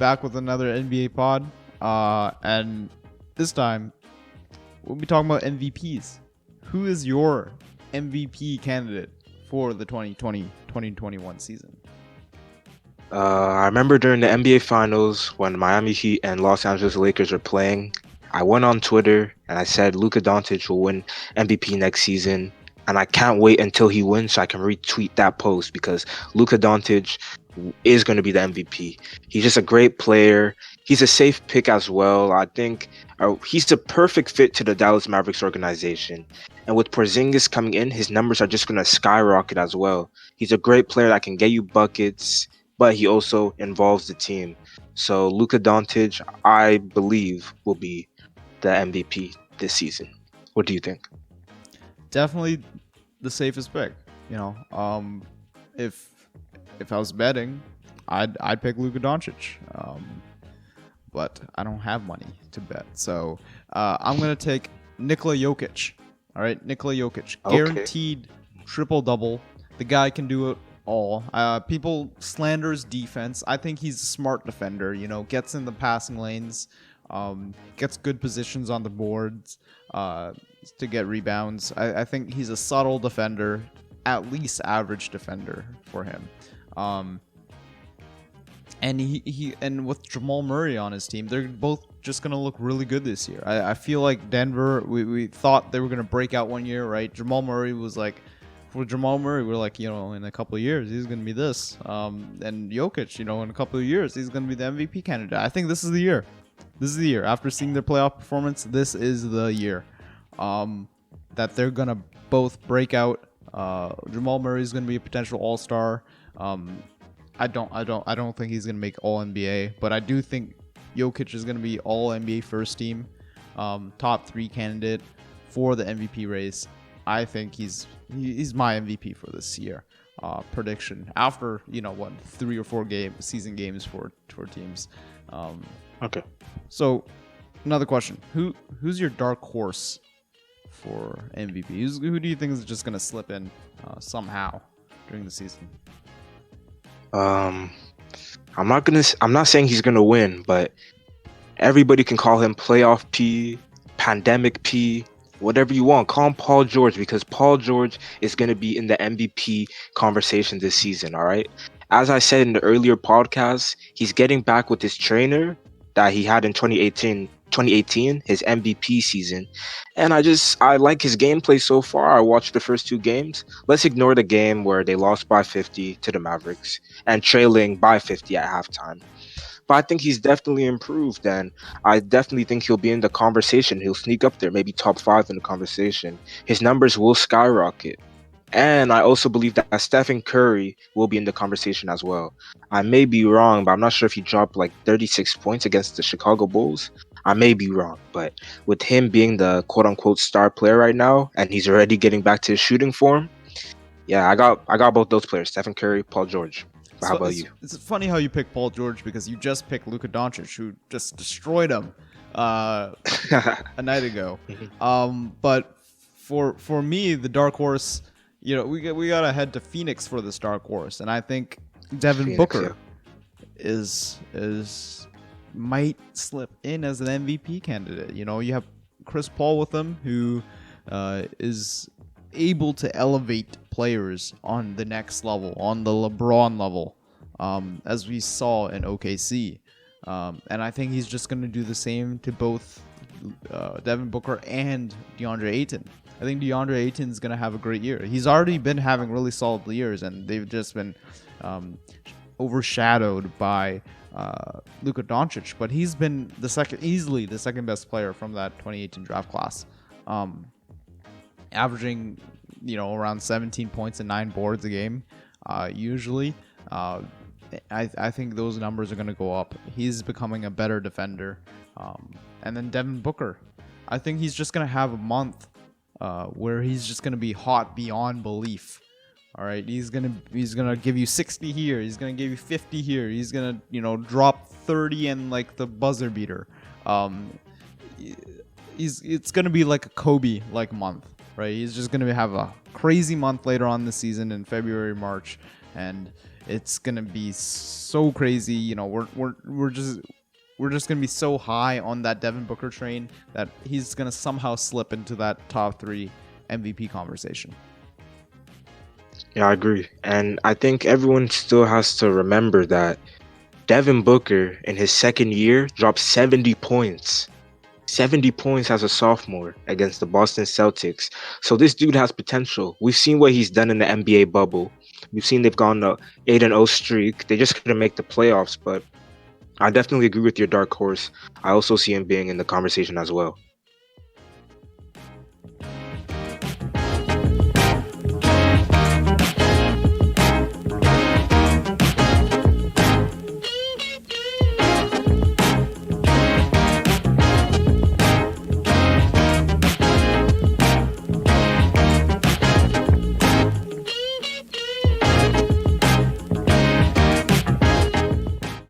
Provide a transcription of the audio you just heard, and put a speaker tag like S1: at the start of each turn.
S1: back with another NBA pod. And this time, we'll be talking about MVPs. Who is your MVP candidate for the 2020-2021 season?
S2: I remember during the NBA Finals when Miami Heat and Los Angeles Lakers were playing, I went on Twitter and I said Luka Doncic will win MVP next season. And I can't wait until he wins so I can retweet that post because Luka Doncic is going to be the MVP. He's just a great player. He's a safe pick as well. I think he's the perfect fit to the Dallas Mavericks organization. And with Porzingis coming in, his numbers are just going to skyrocket as well. He's a great player that can get you buckets, but he also involves the team. So Luka Doncic, I believe, will be the MVP this season. What do you think?
S1: Definitely the safest pick. If I was betting, I'd pick Luka Doncic. But I don't have money to bet, so I'm gonna take Nikola Jokic. All right, Nikola Jokic, guaranteed triple double. The guy can do it all. People slander his defense. I think he's a smart defender. Gets in the passing lanes, gets good positions on the boards to get rebounds. I think he's a subtle defender, at least average defender for him. And he with Jamal Murray on his team, they're both just gonna look really good this year. I feel like Denver, we thought they were gonna break out one year, right? Jamal Murray was like. For Jamal Murray, we're like, in a couple of years, he's going to be this. And Jokic, in a couple of years, he's going to be the MVP candidate. I think this is the year. This is the year. After seeing their playoff performance, this is the year that they're going to both break out. Jamal Murray is going to be a potential all-star. I don't think he's going to make All-NBA, but I do think Jokic is going to be All-NBA first team, top 3 candidate for the MVP race. I think he's my MVP for this year. Prediction after 3 or 4 season games for teams.
S2: Okay.
S1: So another question: who's your dark horse for MVP? Who do you think is just gonna slip in somehow during the season?
S2: I'm not saying he's gonna win, but everybody can call him playoff P, pandemic P. Whatever you want, call him Paul George because Paul George is going to be in the MVP conversation this season, all right? As I said in the earlier podcast, he's getting back with his trainer that he had in 2018, his MVP season. And I like his gameplay so far. I watched the first 2 games. Let's ignore the game where they lost by 50 to the Mavericks and trailing by 50 at halftime. But I think he's definitely improved, and I definitely think he'll be in the conversation. He'll sneak up there, maybe top 5 in the conversation. His numbers will skyrocket. And I also believe that Stephen Curry will be in the conversation as well. I may be wrong, but I'm not sure if he dropped like 36 points against the Chicago Bulls. I may be wrong, but with him being the quote-unquote star player right now, and he's already getting back to his shooting form, yeah, I got both those players, Stephen Curry, Paul George. How about you?
S1: It's funny how you pick Paul George because you just picked Luka Doncic, who just destroyed him a night ago. But for me, the dark horse, we gotta head to Phoenix for this dark horse, and I think Devin Booker is might slip in as an MVP candidate. You have Chris Paul with him, who is able to elevate players on the next level, on the LeBron level, as we saw in OKC. And I think he's just going to do the same to both Devin Booker and DeAndre Ayton. I think DeAndre Ayton's going to have a great year. He's already been having really solid years, and they've just been overshadowed by Luka Doncic. But he's been easily the second best player from that 2018 draft class. Averaging, around 17 points and 9 boards a game, usually. I think those numbers are going to go up. He's becoming a better defender. And then Devin Booker, I think he's just going to have a month where he's just going to be hot beyond belief. All right, he's gonna give you 60 here. He's gonna give you 50 here. He's gonna drop 30 and like the buzzer beater. It's gonna be like a Kobe like month, right? He's just gonna have a crazy month later on this season in February, March, and it's gonna be so crazy. You know, we're just gonna be so high on that Devin Booker train that he's gonna somehow slip into that top 3 MVP conversation.
S2: Yeah, I agree. And I think everyone still has to remember that Devin Booker in his second year dropped 70 points. 70 points as a sophomore against the Boston Celtics. So this dude has potential. We've seen what he's done in the NBA bubble. We've seen they've gone to 8-0 streak. They just couldn't make the playoffs, but I definitely agree with your dark horse. I also see him being in the conversation as well.